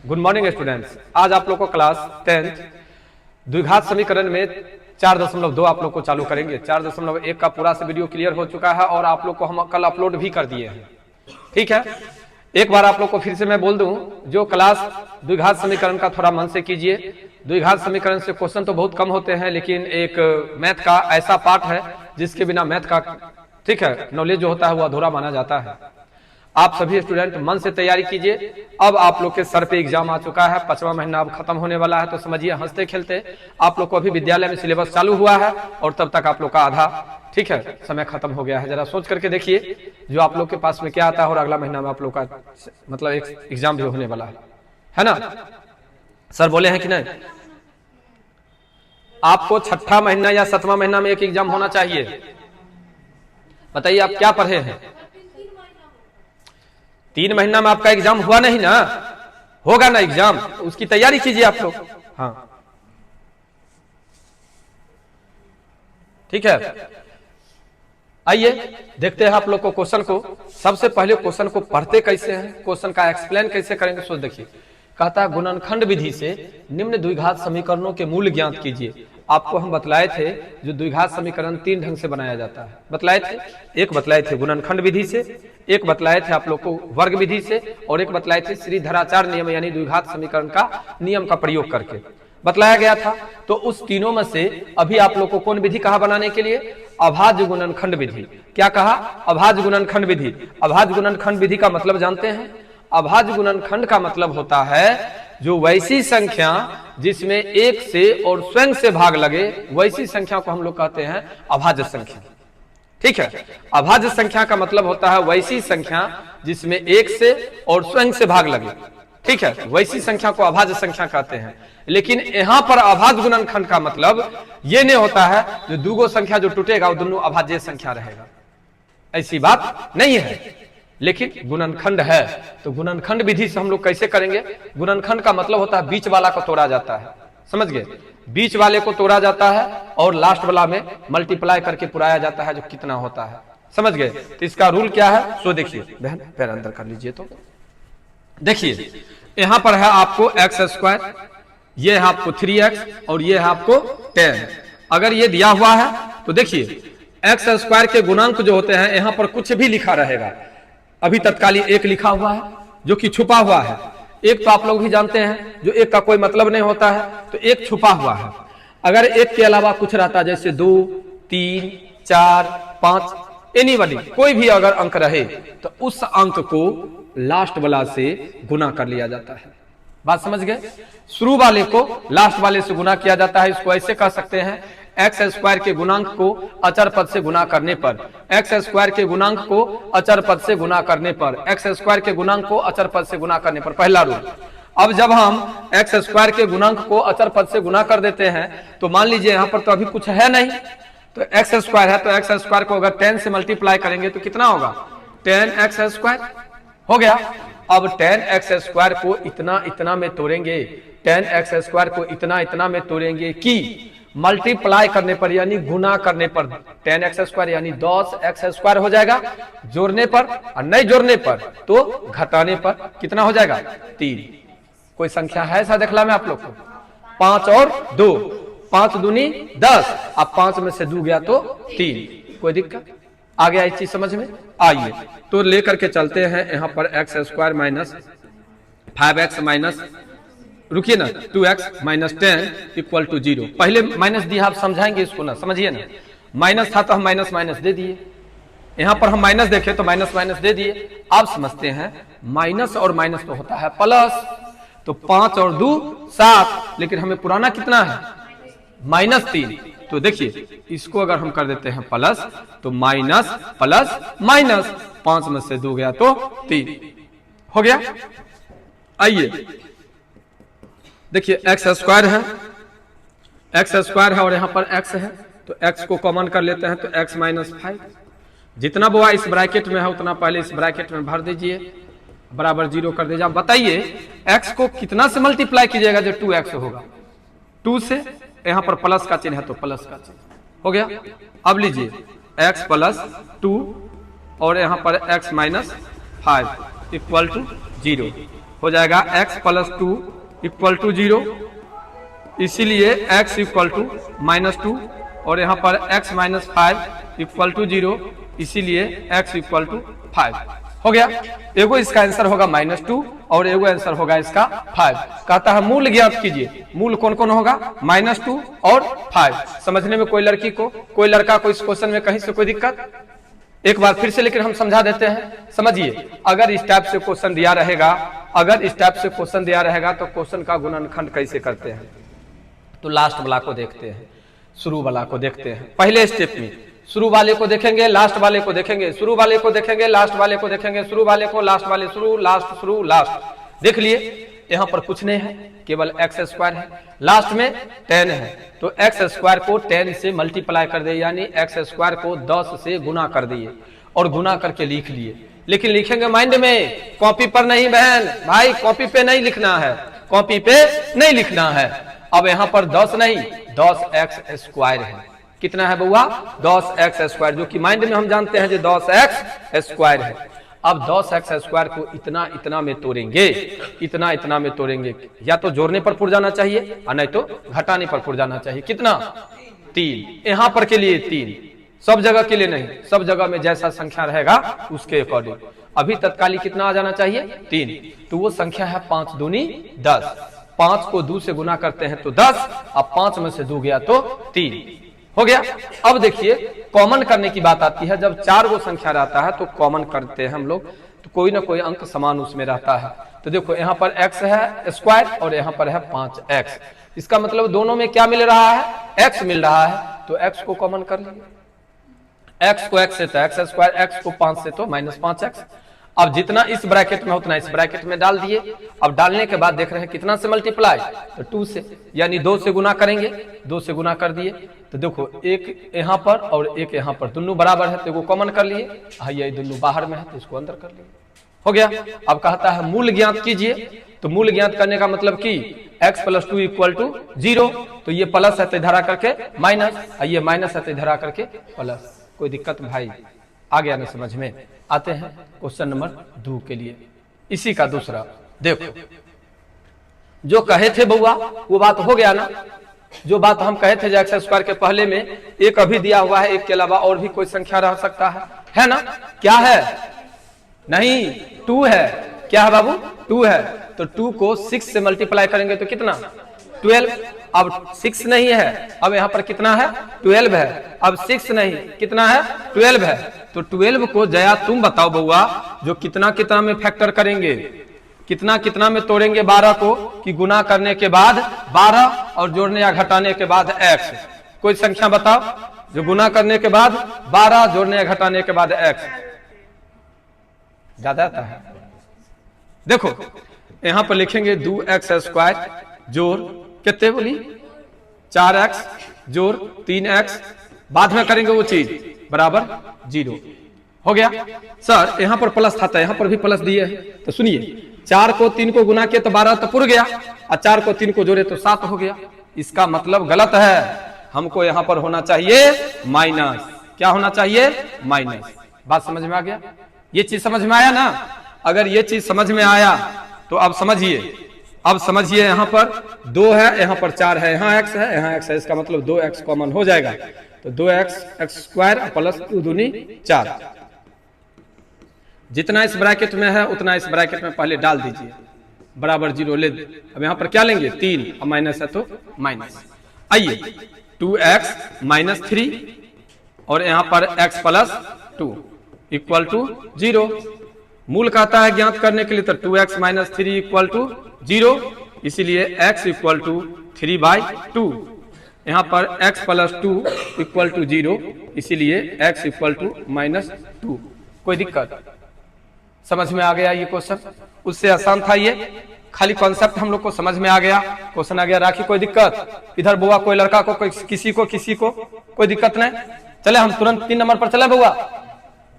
Good morning students. आज आप लोग को क्लास 10th द्विघात समीकरण में 4.2 आप लोग को चालू करेंगे। 4.1 का पूरा से वीडियो क्लियर हो चुका है और आप लोग को हम कल अपलोड भी कर दिए हैं। ठीक है, एक बार आप लोग को फिर से मैं बोल दूं, जो क्लास द्विघात समीकरण का थोड़ा मन से कीजिए। द्विघात समीकरण से क्वेश्चन तो बहुत कम होते हैं, लेकिन एक मैथ का ऐसा पार्ट है जिसके बिना मैथ का ठीक है नॉलेज जो होता है वो अधूरा माना जाता है। आप सभी स्टूडेंट मन से तैयारी कीजिए। अब आप लोग के सर पे एग्जाम आ चुका है, 5वां महीना अब खत्म होने वाला है, तो समझिए हंसते खेलते आप लोग को अभी विद्यालय में सिलेबस चालू हुआ है और तब तक आप लोग का आधा ठीक है समय खत्म हो गया है। जरा सोच करके देखिए जो आप लोग के पास में क्या आता है और अगला महीना में आप लोग का मतलब एक एग्जाम भी होने वाला है ना। सर बोले हैं कि नहीं, आपको 6ठा महीना या 7वां महीना में एक एग्जाम होना चाहिए। बताइए आप क्या पढ़े हैं? 3 महीना में आपका एग्जाम हुआ नहीं ना, होगा ना एग्जाम, उसकी तैयारी कीजिए आप लोग। हाँ ठीक है, आइए देखते हैं आप लोग को क्वेश्चन को। सबसे पहले क्वेश्चन को पढ़ते कैसे हैं, क्वेश्चन का एक्सप्लेन कैसे करेंगे सोच देखिए। कहता है गुणनखंड विधि से निम्न द्विघात समीकरणों के मूल ज्ञात कीजिए। आपको हम बतलाए थे जो द्विघात समीकरण 3 ढंग से बनाया जाता है, बतलाए थे। एक बतलाए थे गुणनखंड विधि से, एक बतलाए थे आप लोग को वर्ग विधि से, और एक बतलाए थे श्रीधराचार्य नियम यानी द्विघात समीकरण का नियम का प्रयोग करके बतलाया गया था। तो उस तीनों में से अभी आप लोग को कौन विधि कहा बनाने के लिए? अभाज्य गुणनखंड विधि। क्या कहा? अभाज्य गुणनखंड विधि। अभाज्य गुणनखंड विधि का मतलब जानते हैं? अभाज्य गुणनखंड का मतलब होता है जो वैसी संख्या जिसमें एक से और स्वयं से भाग लगे, वैसी संख्या को हम लोग कहते हैं अभाज्य संख्या। ठीक है, अभाज्य संख्या का मतलब होता है वैसी संख्या जिसमें एक से और स्वयं से भाग लगे। ठीक है, वैसी संख्या को अभाज्य संख्या कहते हैं। लेकिन यहां पर अभाज्य गुणनखंड का मतलब यह नहीं होता है जो दूगो संख्या जो टूटेगा वो दोनों अभाज्य संख्या रहेगा, ऐसी बात नहीं है। लेकिन गुणनखंड है तो गुणनखंड विधि से हम लोग कैसे करेंगे? गुणनखंड का मतलब होता है बीच वाला को तोड़ा जाता है, समझ गए? बीच वाले को तोड़ा जाता है और लास्ट वाला में मल्टीप्लाई करके पुराया जाता है जो कितना होता है, समझ गए? तो इसका रूल क्या है सो देखिए। बहन पैर अंदर कर लीजिए। तो देखिए यहां पर है आपको एक्स स्क्वायर, ये है आपको 3x और ये है आपको 10। अगर ये दिया हुआ है तो देखिए एक्स स्क्वायर के गुणांक जो होते हैं यहां पर कुछ भी लिखा रहेगा। अभी तत्कालीन 1 लिखा हुआ है जो कि छुपा हुआ है। एक तो आप लोग भी जानते हैं जो एक का कोई मतलब नहीं होता है, तो एक छुपा हुआ है। अगर एक के अलावा कुछ रहता जैसे 2, 3, 4, 5 एनीबॉडी कोई भी अगर अंक रहे तो उस अंक को लास्ट वाला से गुना कर लिया जाता है। बात समझ गए? शुरू वाले को लास्ट वाले से गुना किया जाता है। इसको ऐसे कह सकते हैं एक्स स्क्वायर के गुणांक को अचर पद से गुना करने पर, एक्स स्क्वायर के गुणांक को अचर पद से गुना करने पर, एक्स स्क्वायर के गुणांक को अचर पद से गुना करने पर, पहला रूल। अब जब हम एक्स स्क्वायर के गुणांक को अचर पद से गुना कर देते हैं तो मान लीजिए यहाँ पर तो अभी कुछ है नहीं, तो एक्स स्क्वायर है तो एक्स स्क्वायर को अगर 10 से मल्टीप्लाई करेंगे तो कितना होगा? 10x स्क्वायर हो गया। अब 10x स्क्वायर को इतना इतना में तोड़ेंगे, 10x स्क्वायर को इतना इतना में तोड़ेंगे कि मल्टीप्लाई करने पर यानी गुना करने पर 10x स्क्वायर यानी 10x स्क्वायर हो जाएगा। जोड़ने पर और नहीं जोड़ने पर तो घटाने पर कितना हो जाएगा? 3। कोई संख्या है ऐसा देखला में आप लोग को? 5 और 2, 5 दूनी 10। अब 5 में से 2 गया तो 3। कोई दिक्कत आ गया इस चीज समझ में? आइए तो लेकर के चलते हैं यहाँ पर x square minus 5x minus रुकिए ना 2x माइनस 10 इक्वल टू 0। पहले माइनस दिया, आप समझाएंगे इसको ना, समझिए ना। माइनस था तो हम माइनस माइनस दे दिए, यहां पर हम माइनस देखे तो माइनस माइनस दे दिए। आप समझते हैं माइनस और माइनस तो होता है प्लस, तो 5 और 2 7, लेकिन हमें पुराना कितना है? -3। तो देखिए इसको अगर हम कर देते हैं प्लस तो माइनस प्लस माइनस, 5 में से 2 गया तो 3 हो गया। आइए देखिए एक्स स्क्वायर है, एक्स स्क्वायर है और यहाँ पर एक्स है, तो एक्स को कॉमन कर लेते हैं तो एक्स माइनस 5। जितना बुआ इस ब्रैकेट में है उतना पहले इस ब्रैकेट में भर दीजिए, बराबर 0 कर दीजिए। बताइए एक्स को कितना से मल्टीप्लाई कीजिएगा जो 2x होगा? 2 से, यहाँ पर प्लस का चिन्ह है तो प्लस का चिन्ह हो गया। अब लीजिए x प्लस 2 और यहाँ पर x माइनस 5 इक्वल टू 0। हो जाएगा x प्लस 2 इक्वल टू 0, इसीलिए x इक्वल टू -2, और यहाँ पर x माइनस 5 इक्वल टू 0, इसीलिए x इक्वल टू 5 हो गया। एगो इसका आंसर होगा -2 और एगो आंसर होगा इसका 5। कहता है मूल ज्ञात कीजिए। मूल कौन कौन होगा? -2 और 5। समझने में कोई लड़की को, कोई लड़का को इस क्वेश्चन में कहीं से कोई दिक्कत? एक बार फिर से लेकिन हम समझा देते हैं। समझिए, अगर इस टाइप से क्वेश्चन दिया रहेगा, अगर इस टाइप से क्वेश्चन दिया रहेगा तो क्वेश्चन का गुणनखंड कैसे करते हैं? तो लास्ट वाला को देखते हैं, शुरू वाला को देखते हैं। पहले स्टेप में शुरू वाले को देखेंगे, लास्ट वाले को देखेंगे, शुरू वाले को देखेंगे, लास्ट वाले को देखेंगे, शुरू वाले को, लास्ट वाले, शुरू लास्ट। देख लिए, यहाँ पर कुछ नहीं है, केवल एक्स स्क्वायर है, लास्ट में 10 है, तो एक्स स्क्वायर को 10 से मल्टीप्लाई कर दिए, यानी एक्स स्क्वायर को 10 से गुना कर दिए और गुना करके लिख लिए। लेकिन लिखेंगे माइंड में, कॉपी पर नहीं बहन भाई, कॉपी पे नहीं लिखना है, कॉपी पे नहीं लिखना है। अब यहाँ पर 10 नहीं, 10x स्क्वायर है। कितना है बउआ? 10x स्क्वायर, जो कि माइंड में हम जानते हैं जो 10x स्क्वायर है। अब 10x स्क्वायर को इतना इतना में तोड़ेंगे, इतना इतना में तोड़ेंगे, या तो जोड़ने पर पुर जाना चाहिए और नहीं तो घटाने पर पुर जाना चाहिए। कितना? 3। यहाँ पर के लिए 3, सब जगह के लिए नहीं, सब जगह में जैसा संख्या रहेगा उसके अकॉर्डिंग। अभी तत्काली कितना आ जाना चाहिए? 3। तो वो संख्या है 5 दूनी 10। 5 को 2 से गुना करते हैं तो 10, अब 5 में से 2 गया तो 3 हो गया। अब देखिए, कॉमन करने की बात आती है। जब 4 गो संख्या रहता है तो कॉमन करते हैं हम लोग, तो कोई ना कोई अंक समान उसमें रहता है। तो देखो, यहाँ पर x है स्क्वायर और यहाँ पर है 5x। इसका मतलब दोनों में क्या मिल रहा है? x मिल रहा है, तो x को कॉमन कर लीजिए। x को x से तो x स्क्वायर, x को 5 से तो -5x। अब जितना इस ब्रैकेट में उतना इस ब्रैकेट में डाल दिए। अब डालने के बाद देख रहे हैं कितना से मल्टीप्लाई, तो 2 से, यानी 2 से गुना करेंगे, 2 से गुना कर दिए। तो देखो, एक यहाँ पर और एक यहाँ पर, दोनों बराबर है तो वो कॉमन कर लिए। ये दोनों बाहर में है तो इसको अंदर कर लिए, हो गया। अब कहता है मूल ज्ञात कीजिए। तो मूल ज्ञात करने का मतलब कि x प्लस 2 इक्वल टू 0, तो ये प्लस है तो धरा करके माइनस, ये माइनस है तो धरा करके प्लस। कोई दिक्कत भाई? आ गया ना समझ में? आते हैं क्वेश्चन नंबर 2 के लिए। इसी का दूसरा देखो, जो कहे थे बउआ वो बात हो गया ना। जो बात हम कहे थे एक्स स्क्वायर के पहले में, एक अभी दिया हुआ है, एक के अलावा और भी कोई संख्या रह सकता है ना? क्या है? नहीं, 2 है। क्या है बाबू? 2 है। तो 2 को 6 से मल्टीप्लाई करेंगे तो कितना? 12। अब 6 नहीं है, अब यहाँ पर कितना है? 12 है। अब 6 नहीं, कितना है? 12 है। तो 12 को जया तुम बताओ बउआ, जो कितना कितना में फैक्टर करेंगे, कितना कितना में तोड़ेंगे 12 को, कि गुना करने के बाद 12 और जोड़ने या घटाने के बाद x। कोई संख्या बताओ जो गुना करने के बाद 12 जोड़ने या घटाने के बाद x ज्यादा आता है। देखो, यहां पर लिखेंगे 2x स्क्वायर जोड़ कितने बोली? 4x जोड़ 3x, बाद में करेंगे वो चीज, बराबर 0 हो गया। सर यहाँ पर प्लस था, यहाँ पर भी प्लस दिए हैं, तो सुनिए, 4 को 3 को गुना किया तो 12 तो पुर गया, और 4 को 3 को जोड़े तो 7 हो गया। इसका मतलब गलत है, हमको यहाँ पर होना चाहिए माइनस। क्या होना चाहिए? माइनस। बात समझ में आ गया? ये चीज समझ में आया ना? अगर ये चीज समझ में आया तो अब समझिए, अब समझिए, यहाँ पर 2 है, यहाँ पर 4 है, यहाँ x है, यहाँ x है, इसका मतलब 2x कॉमन हो जाएगा। तो 2x x स्क्वायर प्लस 2 दूनी 4। जितना इस ब्रैकेट में है उतना इस ब्रैकेट में पहले डाल दीजिए, बराबर 0 ले। अब यहाँ पर क्या लेंगे? 3, अब माइनस है तो माइनस। आइए, 2x माइनस 3 और यहाँ पर x प्लस 2 इक्वल टू 0। मूल कहता है ज्ञात करने के लिए, तो 2x माइनस 3 इक्वल टू 0, इसीलिए x इक्वल टू 3/2। यहाँ पर x प्लस 2 इक्वल टू 0, इसीलिए x इक्वल टू -2। कोई दिक्कत? समझ में आ गया ये क्वेश्चन? उससे आसान था ये, खाली कॉन्सेप्ट हम लोग को समझ में आ गया, क्वेश्चन आ गया। राखी कोई दिक्कत? इधर बुआ कोई लड़का को, कोई किसी को कोई दिक्कत नहीं? चले हम तुरंत 3 नंबर पर चले बुआ,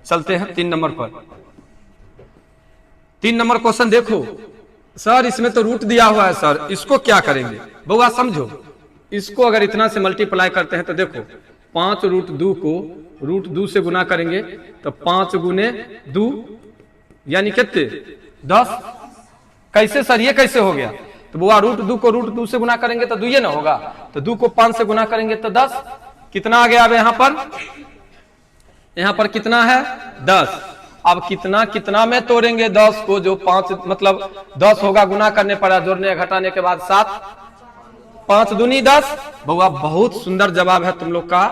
चलते हैं 3 नंबर पर। 3 नंबर क्वेश्चन देखो। सर इसमें तो रूट दिया हुआ है सर, इसको क्या करेंगे? बुआ समझो, इसको अगर इतना से मल्टीप्लाई करते हैं तो देखो, 5√2 को √2 से गुना करेंगे तो 5 गुने 2 यानी कितने? 10। कैसे सर, ये कैसे हो गया? तो बुआ √2 को √2 से गुना करेंगे तो 2 ये ना होगा, तो 2 को 5 से गुना करेंगे तो 10। कितना आ गया अब यहाँ पर कितना है 10। अब कितना कितना में तोड़ेंगे 10 को, जो 5 मतलब 10 होगा गुना करने पर, जोड़ने घटाने के बाद 7, 5 दूनी 10। बुआ बहुत सुंदर जवाब है तुम लोग का।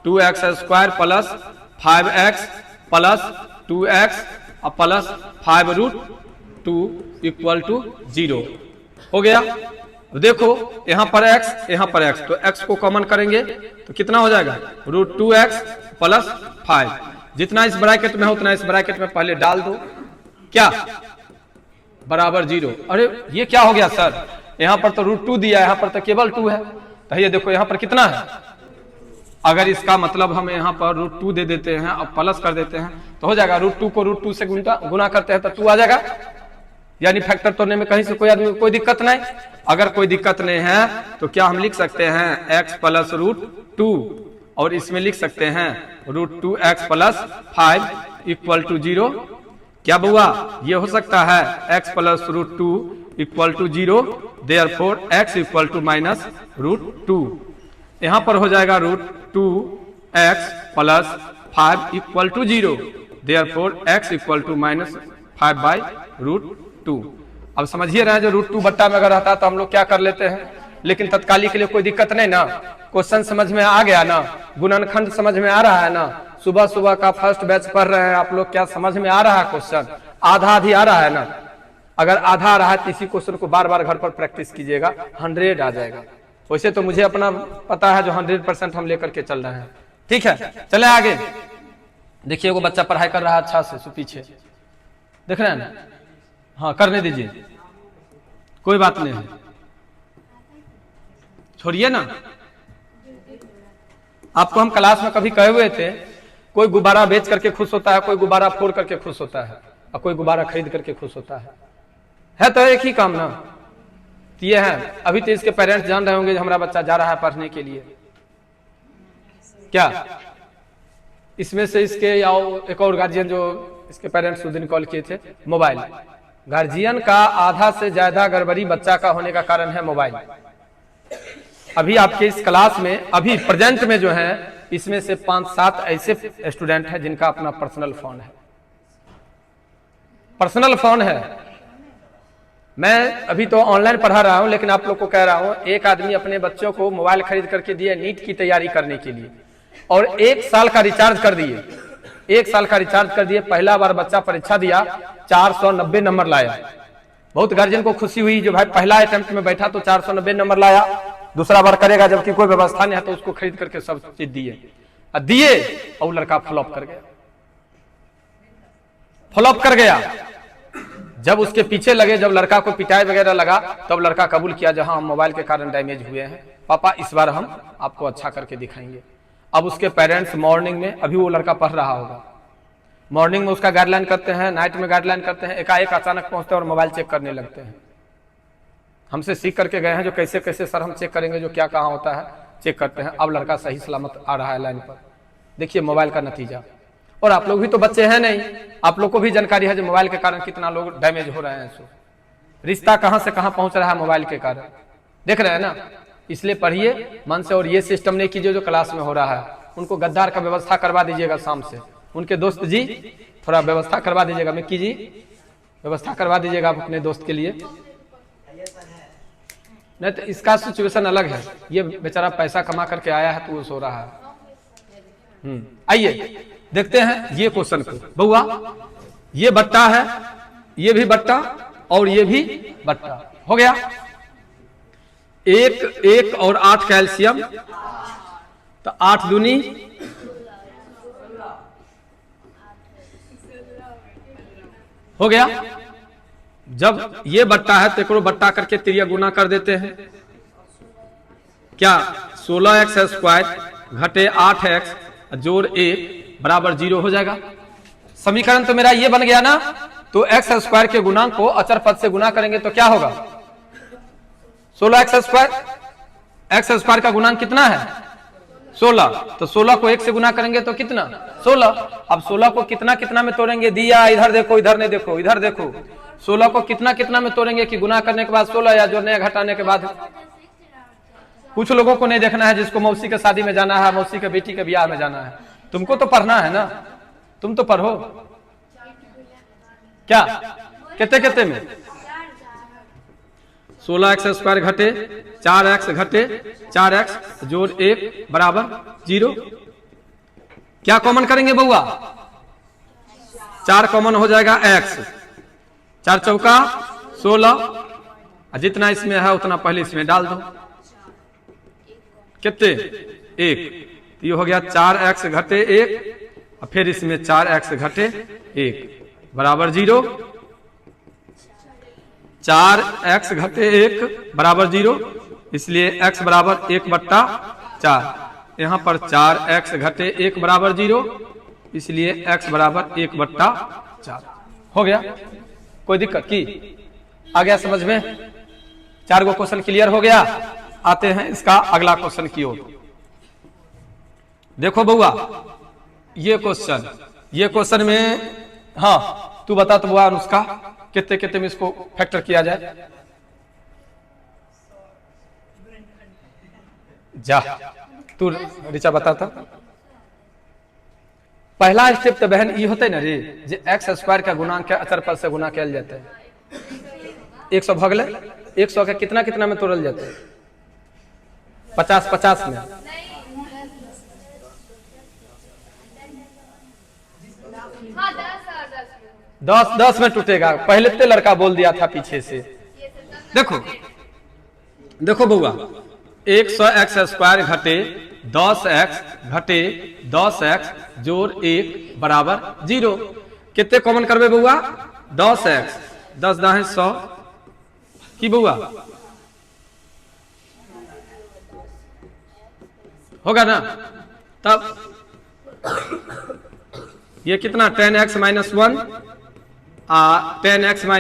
2x² plus 5x plus 2x plus 5√2 equal to 0 हो गया। देखो यहाँ पर x, यहाँ पर x, तो x को कॉमन करेंगे तो कितना हो जाएगा √2x प्लस 5। जितना इस ब्रैकेट में है उतना इस ब्रैकेट में पहले डाल दो, क्या बराबर 0। अरे ये क्या हो गया सर, यहाँ पर तो √2 दिया है, यहाँ पर तो केवल 2 है। तो ये देखो यहाँ पर कितना है, अगर इसका मतलब हम यहाँ पर √2 दे देते हैं और प्लस कर देते हैं तो हो जाएगा √2 को √2 से गुना करते हैं तो 2 आ जाएगा। यानी फैक्टर तोड़ने में कहीं से कोई आदमी कोई दिक्कत नहीं। अगर कोई दिक्कत नहीं है तो क्या हम लिख सकते हैं x प्लस √2, और इसमें लिख सकते हैं √2x प्लस 5 इक्वल टू 0। क्या बुआ ये हो सकता है x plus √2 equal to 0, therefore x equal to minus √2। यहाँ पर हो जाएगा √2x plus 5 equal to 0, therefore x equal to minus 5/√2। अब समझिए रहे हैं, जो √2 बट्टा में अगर रहता तो हम लोग क्या कर लेते हैं, लेकिन तत्काली के लिए कोई दिक्कत नहीं ना। क्वेश्चन समझ में आ गया ना, गुणनखंड समझ में आ रहा है ना। सुबह सुबह का फर्स्ट बैच पढ़ रहे हैं आप लोग, क्या समझ में आ रहा है? क्वेश्चन आधा आधी आ रहा है ना। अगर आधा आ रहा है तो इसी क्वेश्चन को बार बार घर पर प्रैक्टिस कीजिएगा, 100 आ जाएगा। वैसे तो मुझे अपना पता है, जो 100% हम लेकर के चल रहे हैं। ठीक है, चले आगे। देखिए वो बच्चा पढ़ाई कर रहा है अच्छा से, पीछे देख रहे हैं ना। हाँ करने दीजिए, कोई बात नहीं है, छोड़िए ना। आपको हम क्लास में कभी कहे हुए थे, कोई गुब्बारा बेच करके खुश होता है, कोई गुब्बारा फोड़ करके खुश होता है, और कोई गुब्बारा खरीद करके खुश होता है तो एक ही काम ना। तो ये है, अभी तो इसके पेरेंट्स जान रहे होंगे हमारा बच्चा जा रहा है पढ़ने के लिए। क्या इसमें से इसके या एक और गार्जियन जो इसके पेरेंट्स उस दिन कॉल किए थे, मोबाइल। गार्जियन का आधा से ज्यादा गड़बड़ी बच्चा का होने का कारण है मोबाइल। अभी आपके इस क्लास में अभी प्रेजेंट में जो है, इसमें से 5-7 ऐसे स्टूडेंट हैं जिनका अपना पर्सनल फोन है, पर्सनल फोन है। मैं अभी तो ऑनलाइन पढ़ा रहा हूं, लेकिन आप लोग को कह रहा हूं, एक आदमी अपने बच्चों को मोबाइल खरीद करके दिए नीट की तैयारी करने के लिए, और 1 साल का रिचार्ज कर दिए। 1 साल का रिचार्ज कर दिए। पहला बार बच्चा परीक्षा दिया, 490 नंबर लाया। बहुत गार्जियन को खुशी हुई, जो भाई पहला अटेम्प्ट में बैठा तो 490 नंबर लाया, दूसरा बार करेगा जबकि कोई व्यवस्था नहीं है, तो उसको खरीद करके सब चीज दिए और लड़का फ्लॉप कर गया, फ्लॉप कर गया। जब उसके पीछे लगे, जब लड़का को पिटाई वगैरह लगा, तब लड़का कबूल किया, जहां हम मोबाइल के कारण डैमेज हुए हैं पापा, इस बार हम आपको अच्छा करके दिखाएंगे। अब उसके पेरेंट्स मॉर्निंग में, अभी वो लड़का पढ़ रहा होगा, मॉर्निंग में उसका गाइडलाइन करते हैं, नाइट में गाइडलाइन करते हैं, एकाएक अचानक पहुंचते हैं और मोबाइल चेक करने लगते हैं। हमसे सीख करके गए हैं, जो कैसे कैसे सर हम चेक करेंगे, जो क्या कहाँ होता है चेक करते हैं। अब लड़का सही सलामत आ रहा है लाइन पर। देखिए मोबाइल का नतीजा। और आप लोग भी तो बच्चे हैं नहीं, आप लोग को भी जानकारी है जो मोबाइल के कारण कितना लोग डैमेज हो रहे हैं। सो रिश्ता कहां से कहां पहुंच रहा है मोबाइल के कारण, देख रहे हैं ना। इसलिए पढ़िए मन से, और ये सिस्टम नहीं कीजिए जो क्लास में हो रहा है। उनको गद्दार का व्यवस्था करवा दीजिएगा शाम से, उनके दोस्त जी थोड़ा व्यवस्था करवा दीजिएगा, मिक्की जी व्यवस्था करवा दीजिएगा आप अपने दोस्त के लिए। नहीं तो इसका सिचुएशन अलग है, ये बेचारा पैसा कमा करके आया है तो वो सो रहा है। आइए देखते हैं ये क्वेश्चन को। बउआ ये बट्टा है, ये भी बट्टा और ये भी बट्टा हो गया। 1 और 8 कैल्शियम, तो 8 दूनी हो गया। जब ये बट्टा है तो एक बट्टा करके तिरिया गुना कर देते हैं। क्या 16x² घटे 8x जोड़ 1 बराबर 0 हो जाएगा। समीकरण तो मेरा ये बन गया ना। तो x² के गुणांक को अचर पद से गुना करेंगे तो क्या होगा 16x²। x² का गुणांक कितना है 16, तो 16 को 1 से गुना करेंगे तो कितना 16। अब 16 को कितना कितना में तोड़ेंगे, दिया इधर देखो, इधर नहीं देखो, इधर देखो। 16 को कितना कितना में तोड़ेंगे कि गुना करने के बाद 16 या जोड़ने या घटाने के बाद? कुछ लोगों को नहीं देखना है, जिसको मौसी के शादी में जाना है, मौसी के बेटी के ब्याह में जाना है। तुमको तो पढ़ना है ना, तुम तो पढ़ो। क्या कितने कितने में? 16x² घटे 4x घटे 4x जोड़ 1 बराबर 0। क्या कॉमन करेंगे बउआ? 4 कॉमन हो जाएगा x, 4 चौका 16, जितना इसमें है उतना पहले इसमें डाल दो। कितने? 1। ये हो गया 4x घटे 1 और फिर इसमें 4x घटे 1 बराबर 0। 4x घटे 1 बराबर 0, इसलिए x बराबर 1/4। यहां पर 4x घटे 1 बराबर 0, इसलिए x बराबर 1/4 हो गया। कोई दिक्कत की? आ गया समझ में? 4 गो क्वेश्चन क्लियर हो गया। आते हैं इसका अगला क्वेश्चन की ओर। देखो बउआ, ये क्वेश्चन में, हाँ तू बता तो बुआ उसका कितने कितने में इसको फैक्टर किया जाए? जा तू रिचा बताता। पहला स्टेप तो बहन ये होते ना रे, जे x² का गुणांक के अचर पद से गुना किया जाता है। 100 भगले 100 का कितना कितना में तोड़ल जाता है? 50-50 में। दस 10 में टूटेगा। पहले तो लड़का बोल दिया था पीछे से। देखो बउआ, 100x² घटे 10x घटे 10x जोड़ 1 बराबर 0। कितने कॉमन करबे बउआ? 10x, 10 दाहे 100 की बउआ होगा ना? तब ये कितना? 10x - 1 10x -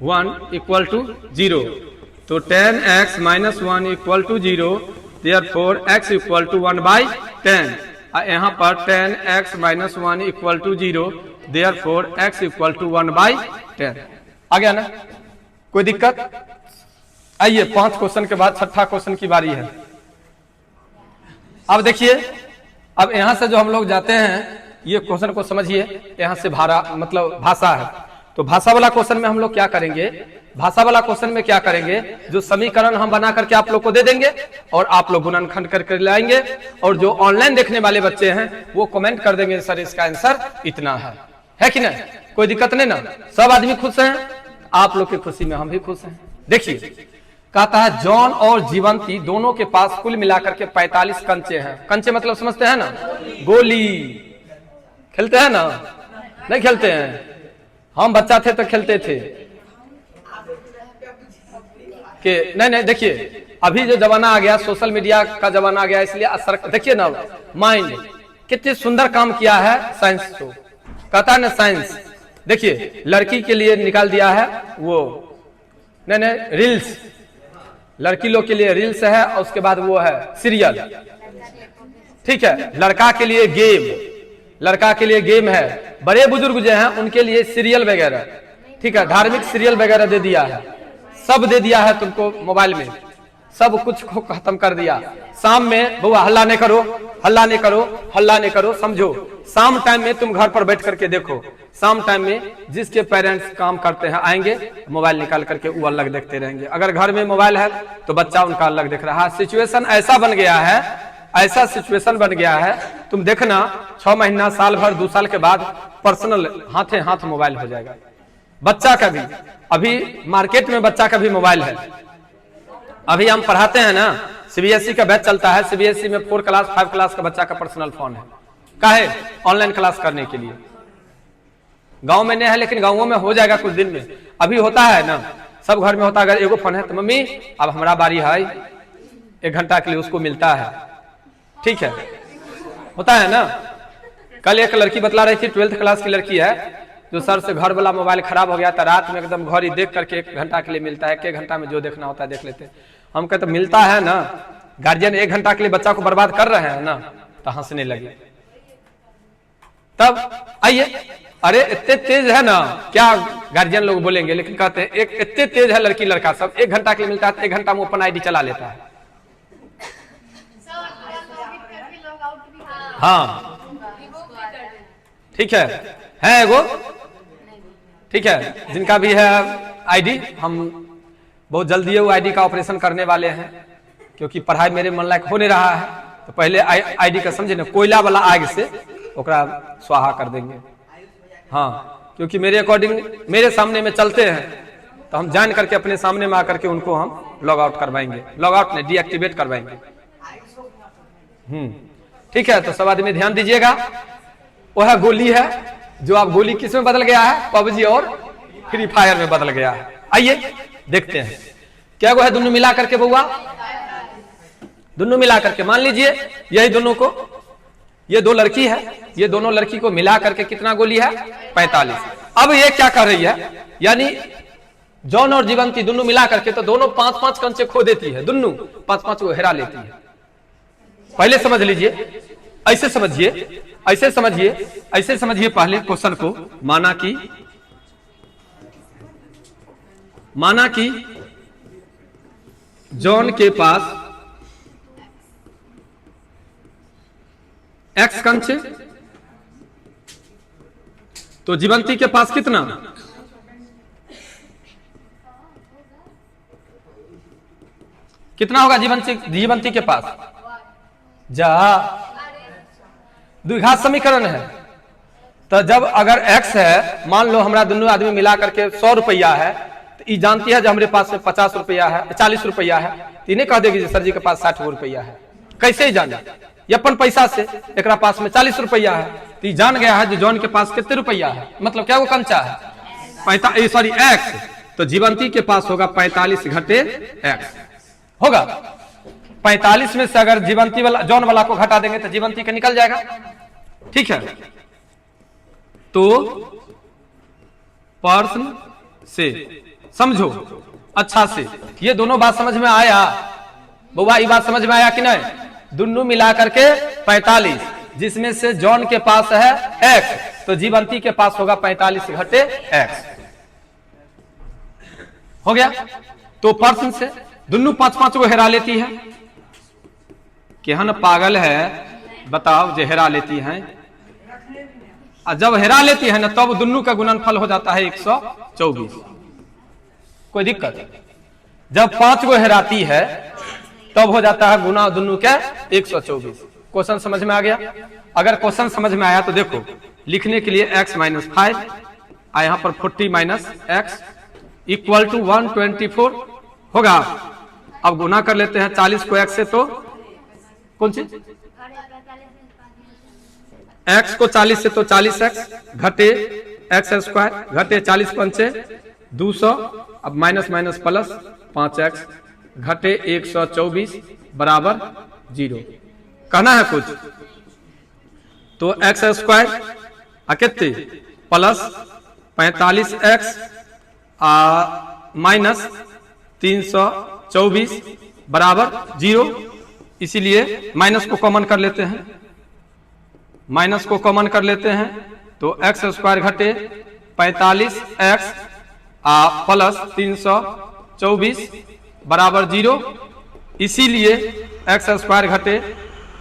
1 equal to 0। तो 10x - 1 equal to 0, therefore x equal to 1/10। यहाँ पर 10x - 1 equal to 0, therefore x equal to 1/10। आ गया ना? कोई दिक्कत? आइए 5 क्वेश्चन के बाद छठा क्वेश्चन की बारी है। अब देखिए, अब यहां से जो हम लोग जाते हैं, ये क्वेश्चन को समझिए। यहां से मतलब भाषा है, तो भाषा वाला क्वेश्चन में हम लोग क्या करेंगे? भाषा वाला क्वेश्चन में क्या करेंगे? जो समीकरण हम बना करके आप लोग को दे देंगे और आप लोग गुणनखंड करके लाएंगे, और जो ऑनलाइन देखने वाले बच्चे हैं वो कमेंट कर देंगे सर इसका आंसर इतना है कि नहीं? कोई दिक्कत नहीं ना? सब आदमी खुश हैं, आप लोग की खुशी में हम भी खुश हैं। देखिए, कहता है जॉन और जीवंती दोनों के पास कुल मिलाकर के 45 कंचे हैं। कंचे मतलब समझते हैं ना? गोली खेलते हैं ना? नहीं खेलते हैं? हम बच्चा थे तो खेलते थे कि नहीं। देखिए, अभी जो जमाना आ गया, सोशल मीडिया का जमाना आ गया, इसलिए असर देखिए ना। माइंड कितने सुंदर काम किया है साइंस को। कहता है ना साइंस, देखिए लड़की के लिए निकाल दिया है वो नहीं रील्स, लड़की लोग के लिए रील्स है, और उसके बाद वो है सीरियल। ठीक है, लड़का के लिए गेम है, बड़े बुजुर्ग जो हैं उनके लिए सीरियल वगैरह। ठीक है, धार्मिक सीरियल वगैरह दे दिया है, सब दे दिया है तुमको मोबाइल में, सब कुछ को खत्म कर दिया। शाम में बुआ हल्ला नहीं करो, हल्ला नहीं करो, हल्ला नहीं करो, समझो। शाम टाइम में तुम घर पर बैठ करके देखो, शाम टाइम में जिसके पेरेंट्स काम करते हैं आएंगे, मोबाइल निकाल करके वो अलग देखते रहेंगे। अगर घर में मोबाइल है तो बच्चा उनका अलग देख रहा है। सिचुएशन ऐसा बन गया है, ऐसा सिचुएशन बन गया है, तुम देखना 6 महीना, साल भर, 2 साल के बाद पर्सनल हाथे हाथ मोबाइल हो जाएगा। बच्चा का भी, अभी मार्केट में बच्चा का भी मोबाइल है। अभी हम पढ़ाते हैं ना, सीबीएसई का बैच चलता है, सीबीएसई में 4 क्लास 5 क्लास का बच्चा का पर्सनल फोन है। काहे? ऑनलाइन क्लास करने के लिए। गांव में नहीं है, लेकिन गांवों में हो जाएगा कुछ दिन में। अभी होता है ना, सब घर में होता है। अगर एगो फोन है तो मम्मी अब हमारा बारी है, 1 घंटा के लिए उसको मिलता है। ठीक है, होता है ना। कल एक लड़की बतला रही थी, 12th क्लास की लड़की है, जो सर से घर वाला मोबाइल खराब हो गया था, रात में एकदम घड़ी देख करके 1 घंटा के लिए मिलता है। 1 घंटा में जो देखना होता है देख लेते। हम कहते मिलता है ना, गार्जियन 1 घंटा के लिए बच्चा को बर्बाद कर रहे हैं ना, तो हंसने लगे। तब आइए, अरे इतने तेज है ना, क्या गार्जियन लोग बोलेंगे, लेकिन कहते हैं एक इतने तेज है लड़की लड़का सब, 1 घंटा के लिए मिलता है तो 1 घंटा में ओपन आईडी चला लेता है। हाँ ठीक है एगो, ठीक है, जिनका भी है आईडी, हम बहुत जल्दी वो आईडी का ऑपरेशन करने वाले हैं, क्योंकि पढ़ाई मेरे मन लायक हो नहीं रहा है। तो पहले आईडी का समझे ना, कोयला वाला आग से ओकरा स्वाहा कर देंगे। हाँ, क्योंकि मेरे अकॉर्डिंग मेरे सामने में चलते हैं तो हम जान करके अपने सामने में आकर के उनको हम लॉग आउट करवाएंगे, लॉग आउट नहीं डीएक्टिवेट करवाएंगे। ठीक है, तो सब आदमी ध्यान दीजिएगा। वह गोली है जो आप गोली किस में बदल गया है, पबजी और फ्री फायर में बदल गया है। आइए देखते हैं क्या वो है दोनों मिला करके बउआ, दोनों मिला करके मान लीजिए यही दोनों को, ये 2 लड़की है, ये दोनों लड़की को मिला करके कितना गोली है 45। अब ये क्या कर रही है, यानी जॉन और जीवंती दोनों मिला करके तो दोनों 5-5 कंचे खो देती है, दोनों 5-5 को हेरा लेती है। पहले समझ लीजिए, ऐसे समझिए, ऐसे समझिए, ऐसे समझिए पहले क्वेश्चन को। माना कि जॉन के पास X कंचे, तो जीवंती के पास कितना, कितना होगा जीवंती के पास, जा द्विघात समीकरण है। तो जब अगर x है, मान लो हमारा दोनों आदमी मिला करके 100 रुपया है, तो ये जानती है जब हमारे पास में 50 रुपया है, 40 रुपया है, तो इन्हें कह देगी सर जी के पास 60 रुपया है। कैसे ही जाना, ये अपन पैसा से एक पास में 40 रुपया है, तो जान गया है जो जॉन के पास कितने रुपया है, मतलब क्या वो कंचा है सॉरी x, तो जीवंती के पास होगा 45 घटे x होगा। 45 में से अगर जीवंती वाला जॉन वाला को घटा देंगे तो जीवंती का निकल जाएगा। ठीक है, तो प्रश्न से समझो अच्छा से, ये दोनों बात समझ में आया बउआ, ये बात समझ में आया कि नहीं, दोनों मिला करके 45, जिसमें से जॉन के पास है x, तो जीवंती के पास होगा 45 घटे x हो गया। तो प्रश्न से दोनों 5-5 को हेरा लेती है, केहन पागल है बताओ, जो हेरा लेती है, और जब हेरा लेती है ना तब दोनों का गुणनफल हो जाता है 124। कोई दिक्कत, जब 5 को हेराती है तब हो जाता है गुना दोनों का 124। क्वेश्चन समझ में आ गया? अगर क्वेश्चन समझ में आया तो देखो, लिखने के लिए x - 5, यहां पर 40 - x इक्वल टू 124 होगा। अब गुना कर लेते हैं 40 को x से, तो कौन सी x को 40 से तो 40x घटे x² घटे 40 पंचे 200, अब माइनस माइनस प्लस 5x घटे 124 बराबर 0। कहना है कुछ, तो x² कितने प्लस 45x माइनस 324 बराबर 0। इसीलिए माइनस को कॉमन कर लेते हैं, माइनस को कॉमन कर लेते हैं, तो x² घटे 45x प्लस 324 बराबर 0। इसीलिए x² घटे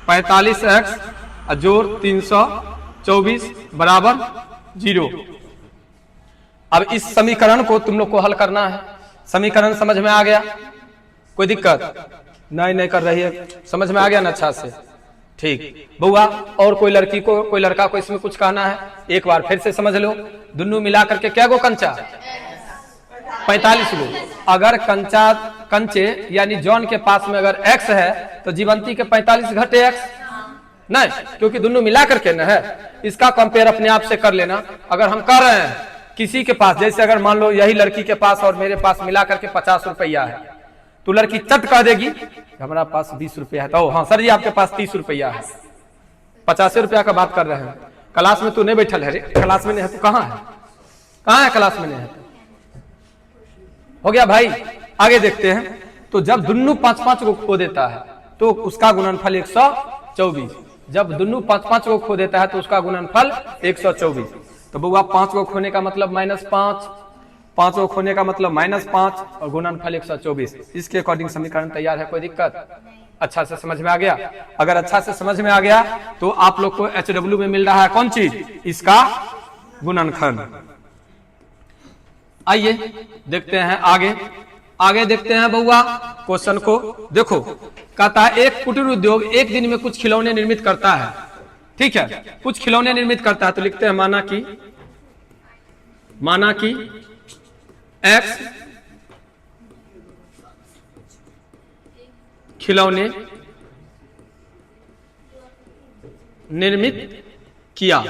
45x जोड़ 324 बराबर 0। अब इस समीकरण को तुम लोग को हल करना है। समीकरण समझ में आ गया? कोई दिक्कत नहीं कर रही है? समझ में आ गया ना अच्छा से? ठीक बउआ, और कोई लड़की को कोई लड़का को इसमें कुछ कहना है? एक बार फिर से समझ लो। दोनों मिला करके क्या गो कंचा? 45 गो। अगर कंचे यानी जॉन के पास में अगर x है तो जीवंती के 45 घटे x नहीं, क्योंकि दोनों मिला करके न है। इसका कंपेयर अपने आप से कर लेना। अगर हम कर रहे हैं किसी के पास, जैसे अगर मान लो यही लड़की के पास और मेरे पास मिला करके 50 रुपया है, तो लड़की चट कह देगी हमारा पास 20 रुपया है, तो हाँ सर जी आपके पास 30 रुपया है। 50 रुपया का बात कर रहे हैं। क्लास में तू नहीं बैठल है रे, क्लास में नहीं है तो कहाँ है? कहाँ है? क्लास में नहीं है। हो गया भाई? आगे देखते हैं। तो जब दोनों 5-5 को खो देता है तो उसका गुणनफल 124। जब दोनों 5-5 को खो देता है तो उसका गुणनफल 124। तो बउआ 5 को खोने का मतलब -5, 5 को खोने का मतलब -5 और गुणनफल 124। इसके अकॉर्डिंग समीकरण तैयार है, कोई दिक्कत? अच्छा से समझ में आ गया? अगर अच्छा से समझ में आ गया तो आप लोग को HW में मिल रहा है कौन चीज? इसका गुणनखंड। आइए देखते हैं आगे देखते हैं बउआ क्वेश्चन को। देखो कहता है एक कुटीर उद्योग एक दिन में कुछ खिलौने निर्मित करता है। ठीक है, कुछ खिलौने निर्मित करता है तो लिखते हैं माना कि X खिलौने निर्मित किया।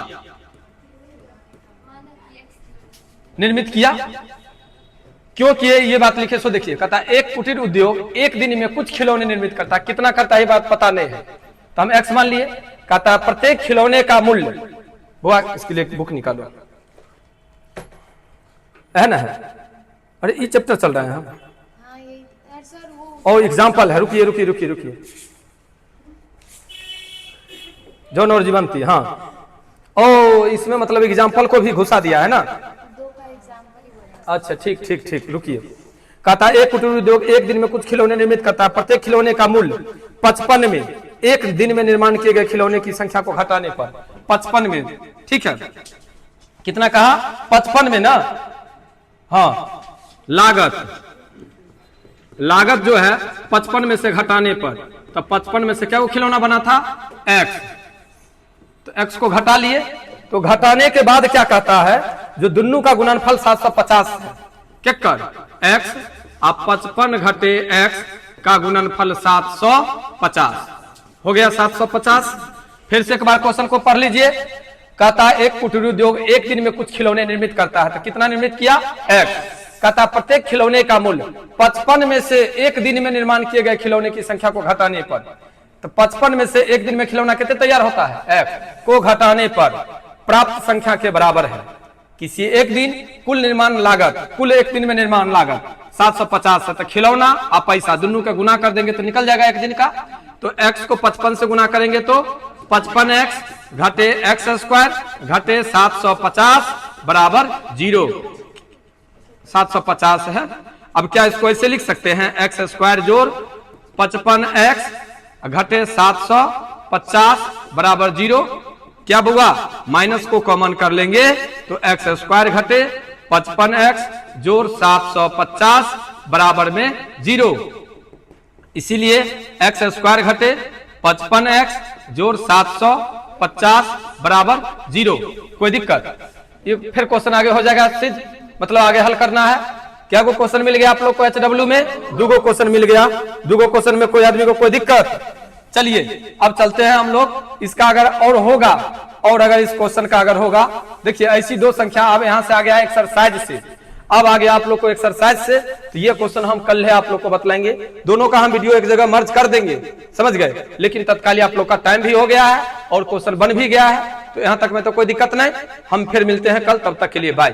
क्यों किए ये बात लिखे सो देखिए। कहता है एक कुटीर उद्योग एक दिन में कुछ खिलौने निर्मित करता है। कितना करता है ये बात पता नहीं है तो हम X मान लिए। कहता है प्रत्येक खिलौने का मूल्य, वो इसके लिए बुक निकालो, है ना? है, अरे ये चैप्टर चल रहा है हम और एग्जाम्पल है। रुकिए जॉन और जीवंती। हाँ, ओ इसमें मतलब एग्जाम्पल को भी घुसा दिया है ना? अच्छा ठीक रुकिए। कहता है एक कुटीर उद्योग एक दिन में कुछ खिलौने निर्मित करता है। प्रत्येक खिलौने का मूल्य 55 में एक दिन में निर्माण किए गए खिलौने की संख्या को घटाने पर 55 में। ठीक है, कितना कहा? 55 में ना? हाँ, लागत जो है 55 में से घटाने पर, तो 55 में से क्या वो खिलौना बना था? X। तो X को घटा लिए। तो घटाने के बाद क्या कहता है? जो दोनों का गुणनफल 750 है। क्या कर X आप 55 घटे X का गुणनफल 750 हो गया। 750। फिर से एक बार क्वेश्चन को पढ़ लीजिए। कहता है एक कुटीर उद्योग एक दिन में कुछ खिलौने निर्मित करता है। तो कितना निर्मित किया? X। कहता प्रत्येक खिलौने का मूल्य 55 में से एक दिन में निर्माण किए गए खिलौने की संख्या को घटाने पर, तो 55 में से एक दिन में खिलौना कितने तैयार होता है? X को घटाने पर प्राप्त संख्या के बराबर है। किसी एक दिन कुल निर्माण लागत, कुल एक दिन में निर्माण लागत 750 है। तो खिलौना आप पैसा दोनों का गुना कर देंगे तो निकल जाएगा एक दिन का। तो X को 55 से गुना करेंगे तो 55X घटे X² घटे 750 बराबर 0। 750 है। अब क्या इसको ऐसे लिख सकते हैं? X² जोड़ 55X घटे 750 बराबर 0। क्या बुआ? माइनस को कॉमन कर लेंगे तो X² घटे 55X जोड़ 750 बराबर में 0। इसीलिए X² घटे 55X जोड़ 750 बराबर 0। कोई दिक्कत? ये फिर क्वेश्चन आगे हो जाएगा सिद्ध, मतलब आगे हल करना है। क्या को क्वेश्चन मिल गया आप लोग को HW में? 2 क्वेश्चन मिल गया। 2 क्वेश्चन में कोई आदमी को कोई दिक्कत? चलिए अब चलते हैं हम लोग। इसका अगर और होगा, और अगर इस क्वेश्चन का अगर होगा, देखिए ऐसी 2 संख्या अब यहां से आ गया एक्सरसाइज से। अब आ गया आप लोग को एक्सरसाइज से। तो ये क्वेश्चन हम कल है आप लोग को बतलाएंगे। दोनों का हम वीडियो एक जगह मर्ज कर देंगे, समझ गए? लेकिन तत्काल आप लोग का टाइम भी हो गया है और क्वेश्चन बन भी गया है। तो यहां तक में तो कोई दिक्कत नहीं। हम फिर मिलते हैं कल, तब तक के लिए बाय।